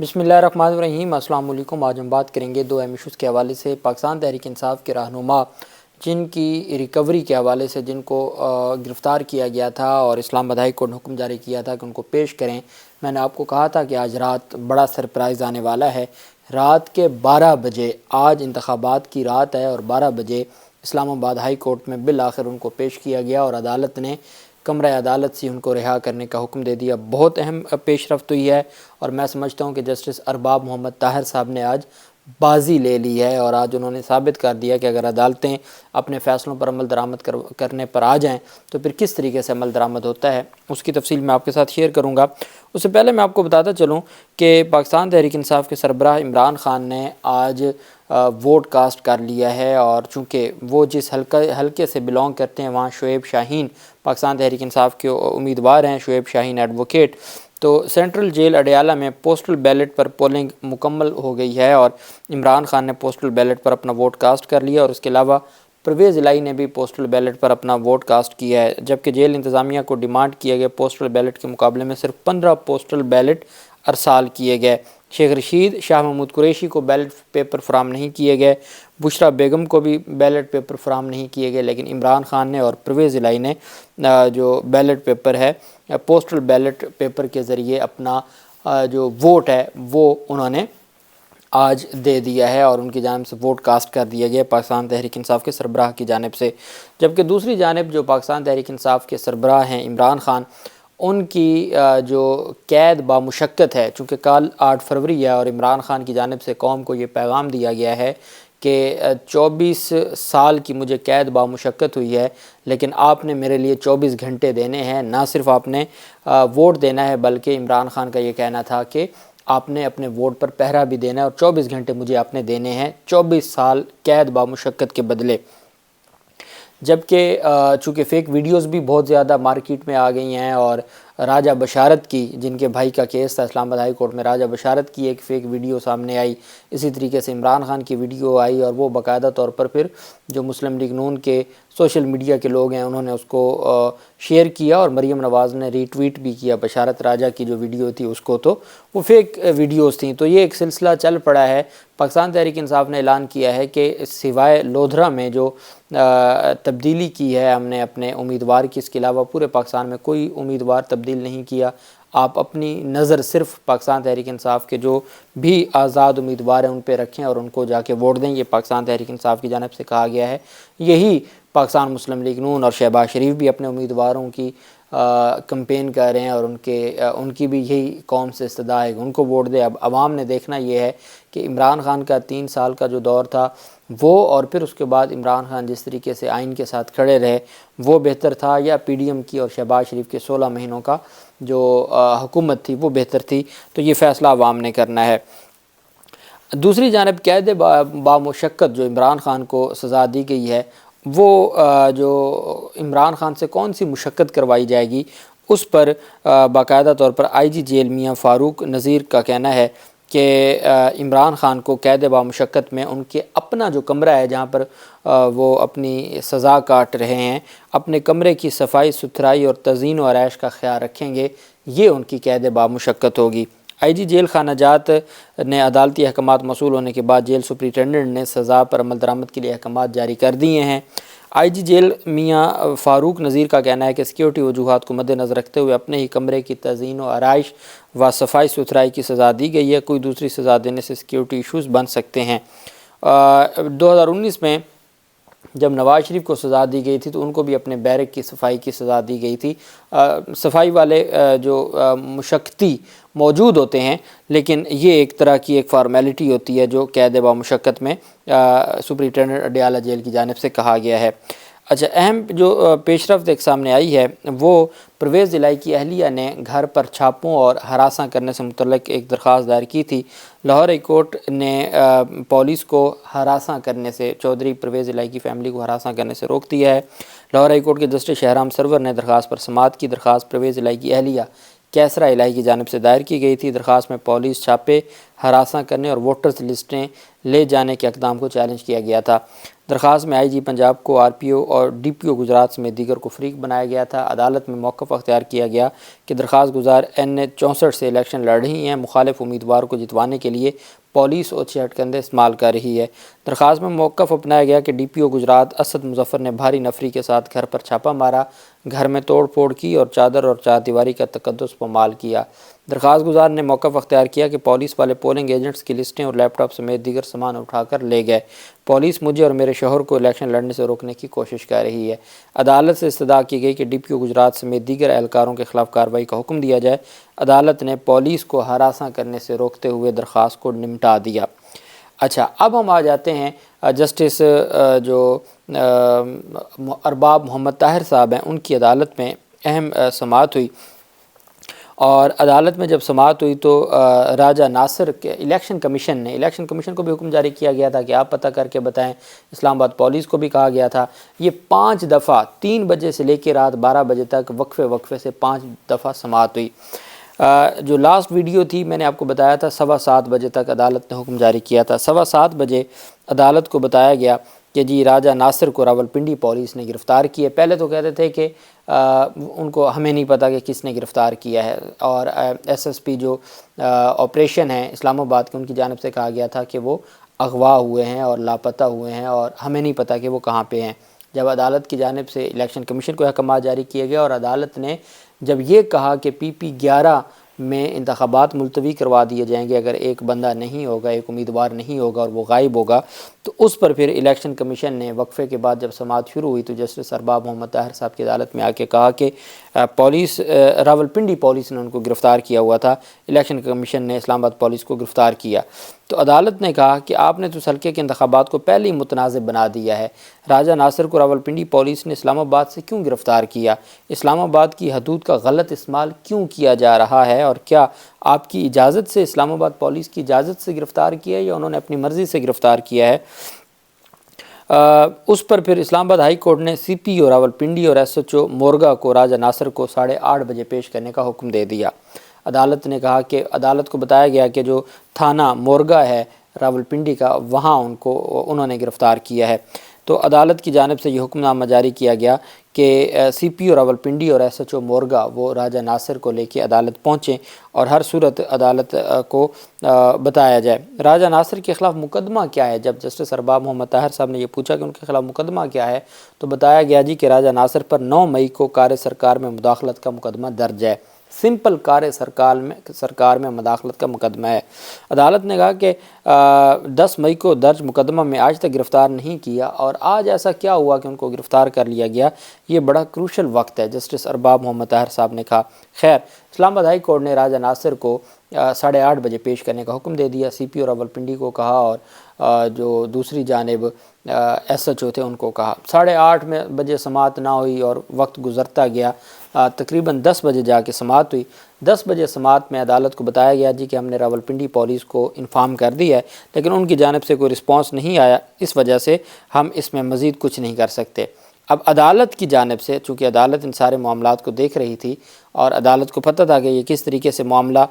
بسم اللہ الرحمن الرحیم۔ السلام علیکم۔ آج ہم بات کریں گے دو اہم ایشوز کے حوالے سے۔ پاکستان تحریک انصاف کے رہنما جن کی ریکوری کے حوالے سے جن کو گرفتار کیا گیا تھا اور اسلام آباد ہائی کورٹ نے حکم جاری کیا تھا کہ ان کو پیش کریں، میں نے آپ کو کہا تھا کہ آج رات بڑا سرپرائز آنے والا ہے۔ رات کے 12 بجے، آج انتخابات کی رات ہے اور 12 بجے اسلام آباد ہائی کورٹ میں بالآخر ان کو پیش کیا گیا اور عدالت نے کمرہ عدالت سے ان کو رہا کرنے کا حکم دے دیا۔ بہت اہم پیش رفت ہوئی ہے اور میں سمجھتا ہوں کہ جسٹس ارباب محمد طاہر صاحب نے آج بازی لے لی ہے اور آج انہوں نے ثابت کر دیا کہ اگر عدالتیں اپنے فیصلوں پر عمل درآمد کرنے پر آ جائیں تو پھر کس طریقے سے عمل درآمد ہوتا ہے، اس کی تفصیل میں آپ کے ساتھ شیئر کروں گا۔ اس سے پہلے میں آپ کو بتاتا چلوں کہ پاکستان تحریک انصاف کے سربراہ عمران خان نے آج ووٹ کاسٹ کر لیا ہے، اور چونکہ وہ جس حلقے سے بلونگ کرتے ہیں وہاں شعیب شاہین پاکستان تحریک انصاف کے امیدوار ہیں، شعیب شاہین ایڈوکیٹ، تو سینٹرل جیل اڈیالہ میں پوسٹل بیلٹ پر پولنگ مکمل ہو گئی ہے اور عمران خان نے پوسٹل بیلٹ پر اپنا ووٹ کاسٹ کر لیا، اور اس کے علاوہ پرویز الہی نے بھی پوسٹل بیلٹ پر اپنا ووٹ کاسٹ کیا ہے، جبکہ جیل انتظامیہ کو ڈیمانڈ کیا گیا پوسٹل بیلٹ کے مقابلے میں صرف 15 پوسٹل بیلٹ ارسال کیے گئے۔ شیخ رشید، شاہ محمود قریشی کو بیلٹ پیپر فراہم نہیں کیے گئے، بشرا بیگم کو بھی بیلٹ پیپر فراہم نہیں کیے گئے، لیکن عمران خان نے اور پرویز الہی نے جو بیلٹ پیپر ہے پوسٹل بیلٹ پیپر کے ذریعے اپنا جو ووٹ ہے وہ انہوں نے آج دے دیا ہے اور ان کی جانب سے ووٹ کاسٹ کر دیا گیا پاکستان تحریک انصاف کے سربراہ کی جانب سے۔ جبکہ دوسری جانب جو پاکستان تحریک انصاف کے سربراہ ہیں عمران خان، ان کی جو قید بامشقت ہے، چونکہ کل 8 فروری ہے اور عمران خان کی جانب سے قوم کو یہ پیغام دیا گیا ہے کہ 24 سال کی مجھے قید بامشقت ہوئی ہے، لیکن آپ نے میرے لیے 24 گھنٹے دینے ہیں، نہ صرف آپ نے ووٹ دینا ہے بلکہ عمران خان کا یہ کہنا تھا کہ آپ نے اپنے ووٹ پر پہرا بھی دینا ہے اور 24 گھنٹے مجھے آپ نے دینے ہیں، 24 سال قید بامشقت کے بدلے۔ جبکہ چونکہ فیک ویڈیوز بھی بہت زیادہ مارکیٹ میں آ گئی ہیں، اور راجہ بشارت کی، جن کے بھائی کا کیس تھا اسلام آباد ہائی کورٹ میں، راجہ بشارت کی ایک فیک ویڈیو سامنے آئی، اسی طریقے سے عمران خان کی ویڈیو آئی، اور وہ باقاعدہ طور پر پھر جو مسلم لیگ نون کے سوشل میڈیا کے لوگ ہیں انہوں نے اس کو شیئر کیا، اور مریم نواز نے ری ٹویٹ بھی کیا بشارت راجہ کی جو ویڈیو تھی اس کو، تو وہ فیک ویڈیوز تھیں۔ تو یہ ایک سلسلہ چل پڑا ہے۔ پاکستان تحریک انصاف نے اعلان کیا ہے کہ سوائے لودھرا میں جو تبدیلی کی ہے ہم نے اپنے امیدوار کی، اس کے علاوہ پورے پاکستان میں کوئی امیدوار تبدیل نہیں کیا۔ آپ اپنی نظر صرف پاکستان تحریک انصاف کے جو بھی آزاد امیدوار ہیں ان پہ رکھیں اور ان کو جا کے ووٹ دیں، یہ پاکستان تحریک انصاف کی جانب سے کہا گیا ہے۔ یہی پاکستان مسلم لیگ نون اور شہباز شریف بھی اپنے امیدواروں کی کمپین کر رہے ہیں، اور ان کی بھی یہی قوم سے استدعا ہے کہ ان کو ووٹ دے۔ اب عوام نے دیکھنا یہ ہے کہ عمران خان کا 3 سال کا جو دور تھا وہ، اور پھر اس کے بعد عمران خان جس طریقے سے آئین کے ساتھ کھڑے رہے وہ بہتر تھا، یا پی ڈی ایم کی اور شہباز شریف کے 16 مہینوں کا جو حکومت تھی وہ بہتر تھی، تو یہ فیصلہ عوام نے کرنا ہے۔ دوسری جانب قید بامشقت جو عمران خان کو سزا دی گئی ہے، وہ جو عمران خان سے کون سی مشقت کروائی جائے گی اس پر باقاعدہ طور پر آئی جی جیل میاں فاروق نذیر کا کہنا ہے کہ عمران خان کو قید بامشقت میں ان کے اپنا جو کمرہ ہے جہاں پر وہ اپنی سزا کاٹ رہے ہیں، اپنے کمرے کی صفائی ستھرائی اور تزئین و آرائش کا خیال رکھیں گے، یہ ان کی قید بامشقت ہوگی۔ آئی جی جیل خانہ جات نے عدالتی احکامات موصول ہونے کے بعد جیل سپرنٹینڈنٹ نے سزا پر عمل درآمد کے لیے احکامات جاری کر دیے ہیں۔ آئی جی جیل میاں فاروق نذیر کا کہنا ہے کہ سیکیورٹی وجوہات کو مد نظر رکھتے ہوئے اپنے ہی کمرے کی تزئین و آرائش و صفائی ستھرائی کی سزا دی گئی ہے، کوئی دوسری سزا دینے سے سیکیورٹی ایشوز بن سکتے ہیں۔ 2019 میں جب نواز شریف کو سزا دی گئی تھی تو ان کو بھی اپنے بیرک کی صفائی کی سزا دی گئی تھی۔ صفائی والے جو مشقتی موجود ہوتے ہیں، لیکن یہ ایک طرح کی ایک فارمیلٹی ہوتی ہے جو قید بامشقت میں سپرنٹینڈنٹ اڈیالہ جیل کی جانب سے کہا گیا ہے۔ اچھا، اہم جو پیش رفت ایک سامنے آئی ہے وہ پرویز الہی کی اہلیہ نے گھر پر چھاپوں اور ہراساں کرنے سے متعلق ایک درخواست دائر کی تھی۔ لاہور ہائی کورٹ نے پولیس کو ہراساں کرنے سے، چودھری پرویز الہی کی فیملی کو ہراساں کرنے سے روک دیا ہے۔ لاہور ہائی کورٹ کے جسٹس شہرام سرور نے درخواست پر سماعت کی۔ درخواست پرویز الہی کی اہلیہ کیسرا الہی کی جانب سے دائر کی گئی تھی۔ درخواست میں پولیس چھاپے ہراساں کرنے اور ووٹرز لسٹیں لے جانے کے اقدام کو چیلنج کیا گیا تھا۔ درخواست میں آئی جی پنجاب کو RPO اور DPO گجرات سمیت دیگر کو فریق بنایا گیا تھا۔ عدالت میں موقف اختیار کیا گیا کہ درخواست گزار NH 64 سے الیکشن لڑ رہی ہیں، مخالف امیدوار کو جتوانے کے لیے پولیس اوچھے ہتھکندے استعمال کر رہی ہے۔ درخواست میں موقف اپنایا گیا کہ DPO گجرات اسد مظفر نے بھاری نفری کے ساتھ گھر پر چھاپا مارا، گھر میں توڑ پھوڑ کی اور چادر اور چار دیواری کا تقدس پامال کیا۔ درخواست گزار نے موقف اختیار کیا کہ پولیس والے پولنگ ایجنٹس کی لسٹیں اور لیپ ٹاپ سمیت دیگر سامان اٹھا کر لے گئے۔ پولیس مجھے اور میرے شوہر کو الیکشن لڑنے سے روکنے کی کوشش کر رہی ہے۔ عدالت سے استدعا کی گئی کہ DPO گجرات سمیت دیگر اہلکاروں کے خلاف کارروائی کا حکم دیا جائے۔ عدالت نے پولیس کو ہراساں کرنے سے روکتے ہوئے درخواست کو نمٹا دیا۔ اچھا، اب ہم آ جاتے ہیں جسٹس جو ارباب محمد طاہر صاحب ہیں، ان کی عدالت میں اہم سماعت ہوئی، اور عدالت میں جب سماعت ہوئی تو راجہ ناصر کے الیکشن کمیشن کو بھی حکم جاری کیا گیا تھا کہ آپ پتہ کر کے بتائیں۔ اسلام آباد پولیس کو بھی کہا گیا تھا۔ یہ 5 دفعہ 3 بجے سے لے کے رات 12 بجے تک وقفے سے 5 دفعہ سماعت ہوئی۔ جو لاسٹ ویڈیو تھی میں نے آپ کو بتایا تھا 7:15 بجے تک عدالت نے حکم جاری کیا تھا۔ 7:15 بجے عدالت کو بتایا گیا کہ جی راجہ ناصر کو راولپنڈی پولیس نے گرفتار کیا۔ پہلے تو کہتے تھے کہ ان کو ہمیں نہیں پتہ کہ کس نے گرفتار کیا ہے، اور SSP جو آپریشن ہے اسلام آباد کے، ان کی جانب سے کہا گیا تھا کہ وہ اغوا ہوئے ہیں اور لاپتہ ہوئے ہیں اور ہمیں نہیں پتہ کہ وہ کہاں پہ ہیں۔ جب عدالت کی جانب سے الیکشن کمیشن کو احکامات جاری کیے گئے اور عدالت نے جب یہ کہا کہ PP 11 میں انتخابات ملتوی کروا دیے جائیں گے اگر ایک بندہ نہیں ہوگا، ایک امیدوار نہیں ہوگا اور وہ غائب ہوگا، تو اس پر پھر الیکشن کمیشن نے وقفے کے بعد جب سماعت شروع ہوئی تو جسٹس ارباب محمد طاہر صاحب کی عدالت میں آ کے کہا کہ راولپنڈی پولیس نے ان کو گرفتار کیا ہوا تھا، الیکشن کمیشن نے اسلام آباد پولیس کو گرفتار کیا۔ تو عدالت نے کہا کہ آپ نے تو اس حلقے کے انتخابات کو پہلے ہی متنازع بنا دیا ہے۔ راجہ ناصر کو راولپنڈی پولیس نے اسلام آباد سے کیوں گرفتار کیا؟ اسلام آباد کی حدود کا غلط استعمال کیوں کیا جا رہا ہے؟ اور کیا آپ کی اجازت سے، اسلام آباد پولیس کی اجازت سے گرفتار کیا ہے یا انہوں نے اپنی مرضی سے گرفتار کیا ہے؟ اس پر پھر اسلام آباد ہائی کورٹ نے CPO راولپنڈی اور SHO مورگا کو راجہ ناصر کو 8:30 بجے پیش کرنے کا حکم دے دیا۔ عدالت نے کہا کہ عدالت کو بتایا گیا کہ جو تھانہ مورگا ہے راولپنڈی کا، وہاں انہوں نے گرفتار کیا ہے۔ تو عدالت کی جانب سے یہ حکم نامہ جاری کیا گیا کہ CPO راولپنڈی اور SHO مورگا وہ راجہ ناصر کو لے کے عدالت پہنچیں اور ہر صورت عدالت کو بتایا جائے۔ راجہ ناصر کے خلاف مقدمہ کیا ہے؟ جب جسٹس ارباب محمد طاہر صاحب نے یہ پوچھا کہ ان کے خلاف مقدمہ کیا ہے تو بتایا گیا جی کہ راجہ ناصر پر 9 مئی کو کار سرکار میں مداخلت کا مقدمہ درج ہے۔ سمپل کار سرکار میں مداخلت کا مقدمہ ہے۔ عدالت نے کہا کہ 10 مئی کو درج مقدمہ میں آج تک گرفتار نہیں کیا، اور آج ایسا کیا ہوا کہ ان کو گرفتار کر لیا گیا؟ یہ بڑا کروشل وقت ہے، جسٹس ارباب محمد طاہر صاحب نے کہا۔ خیر، اسلام آباد ہائی کورٹ نے راجہ ناصر کو 8:30 بجے پیش کرنے کا حکم دے دیا۔ CPO راولپنڈی کو کہا اور جو دوسری جانب SHO تھے ان کو کہا۔ 8:30 بجے سماعت نہ ہوئی اور وقت گزرتا گیا، تقریباً 10 بجے جا کے سماعت ہوئی۔ 10 بجے سماعت میں عدالت کو بتایا گیا جی کہ ہم نے راولپنڈی پولیس کو انفارم کر دیا ہے، لیکن ان کی جانب سے کوئی رسپانس نہیں آیا، اس وجہ سے ہم اس میں مزید کچھ نہیں کر سکتے۔ اب عدالت کی جانب سے، چونکہ عدالت ان سارے معاملات کو دیکھ رہی تھی اور عدالت کو پتہ تھا کہ یہ کس طریقے سے معاملہ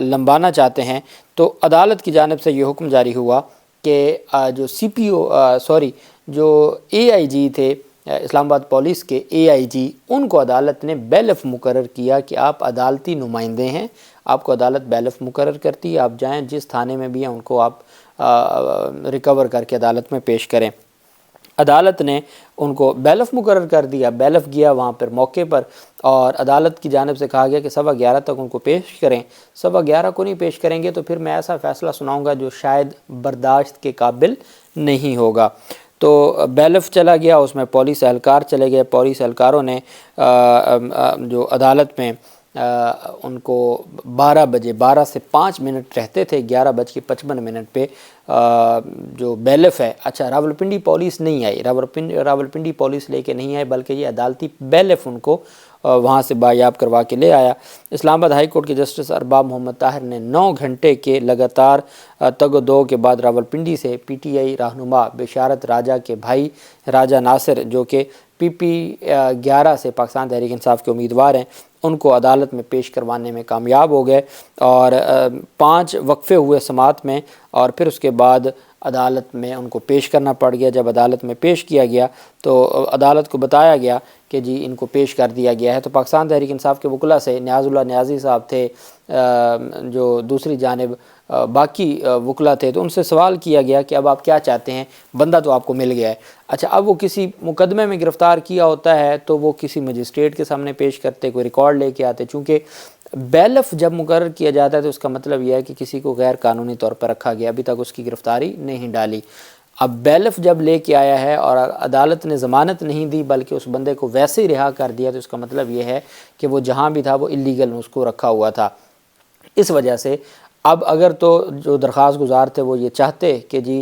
لمبانا چاہتے ہیں، تو عدالت کی جانب سے یہ حکم جاری ہوا کہ جو AIG تھے اسلام آباد پولیس کے AIG، ان کو عدالت نے بیلف مقرر کیا کہ آپ عدالتی نمائندے ہیں، آپ کو عدالت بیلف مقرر کرتی ہے، آپ جائیں جس تھانے میں بھی ہیں ان کو آپ ریکور کر کے عدالت میں پیش کریں۔ عدالت نے ان کو بیلف مقرر کر دیا، بیلف گیا وہاں پر موقع پر، اور عدالت کی جانب سے کہا گیا کہ 11:15 تک ان کو پیش کریں۔ 11:15 کو نہیں پیش کریں گے تو پھر میں ایسا فیصلہ سناؤں گا جو شاید برداشت کے قابل نہیں ہوگا۔ تو بیلف چلا گیا، اس میں پولیس اہلکار چلے گئے۔ پولیس اہلکاروں نے جو عدالت میں ان کو 12 سے 5 منٹ رہتے تھے، 11:55 پہ جو بیلف ہے، اچھا راولپنڈی پولیس نہیں آئی، راولپنڈی پولیس لے کے نہیں آئی، بلکہ یہ عدالتی بیلف ان کو وہاں سے بایاب کروا کے لے آیا۔ اسلام آباد ہائی کورٹ کے جسٹس ارباب محمد طاہر نے 9 گھنٹے کے لگاتار تگ و دو کے بعد راولپنڈی سے PTI رہنما بشارت راجہ کے بھائی راجہ ناصر، جو کہ PP 11 سے پاکستان تحریک انصاف کے امیدوار ہیں، ان کو عدالت میں پیش کروانے میں کامیاب ہو گئے، اور 5 وقفے ہوئے سماعت میں، اور پھر اس کے بعد عدالت میں ان کو پیش کرنا پڑ گیا۔ جب عدالت میں پیش کیا گیا تو عدالت کو بتایا گیا کہ جی ان کو پیش کر دیا گیا ہے۔ تو پاکستان تحریک انصاف کے وکلاء سے نیاز اللہ نیازی صاحب تھے، جو دوسری جانب باقی وکلاء تھے، تو ان سے سوال کیا گیا کہ اب آپ کیا چاہتے ہیں، بندہ تو آپ کو مل گیا ہے۔ اچھا، اب وہ کسی مقدمے میں گرفتار کیا ہوتا ہے تو وہ کسی مجسٹریٹ کے سامنے پیش کرتے، کوئی ریکارڈ لے کے آتے، چونکہ بیلف جب مقرر کیا جاتا ہے تو اس کا مطلب یہ ہے کہ کسی کو غیر قانونی طور پر رکھا گیا، ابھی تک اس کی گرفتاری نہیں ڈالی۔ اب بیلف جب لے کے آیا ہے اور عدالت نے ضمانت نہیں دی بلکہ اس بندے کو ویسے ہی رہا کر دیا، تو اس کا مطلب یہ ہے کہ وہ جہاں بھی تھا وہ اللیگل اس کو رکھا ہوا تھا۔ اس وجہ سے اب اگر تو جو درخواست گزار تھے وہ یہ چاہتے کہ جی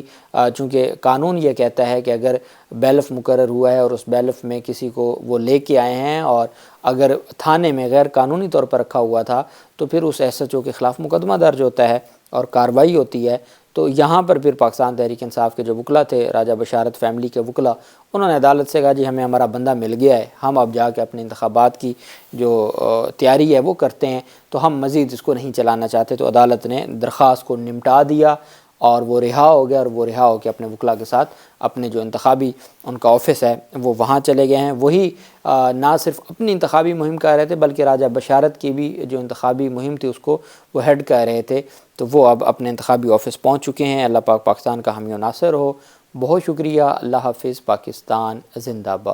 چونکہ قانون یہ کہتا ہے کہ اگر بیلف مقرر ہوا ہے اور اس بیلف میں کسی کو وہ لے کے آئے ہیں اور اگر تھانے میں غیر قانونی طور پر رکھا ہوا تھا تو پھر اس ایس ایچ او کے خلاف مقدمہ درج ہوتا ہے اور کارروائی ہوتی ہے۔ تو یہاں پر پھر پاکستان تحریک انصاف کے جو وکلاء تھے، راجہ بشارت فیملی کے وکلاء، انہوں نے عدالت سے کہا جی ہمیں ہمارا بندہ مل گیا ہے، ہم اب جا کے اپنے انتخابات کی جو تیاری ہے وہ کرتے ہیں، تو ہم مزید اس کو نہیں چلانا چاہتے۔ تو عدالت نے درخواست کو نمٹا دیا اور وہ رہا ہو گیا، اور وہ رہا ہو کے اپنے وکلاء کے ساتھ اپنے جو انتخابی ان کا آفس ہے وہ وہاں چلے گئے ہیں۔ وہی نہ صرف اپنی انتخابی مہم کر رہے تھے بلکہ راجہ بشارت کی بھی جو انتخابی مہم تھی اس کو وہ ہیڈ کر رہے تھے، تو وہ اب اپنے انتخابی آفس پہنچ چکے ہیں۔ اللہ پاک پاکستان کا حامی و ناصر ہو۔ بہت شکریہ۔ اللہ حافظ۔ پاکستان زندہ باد۔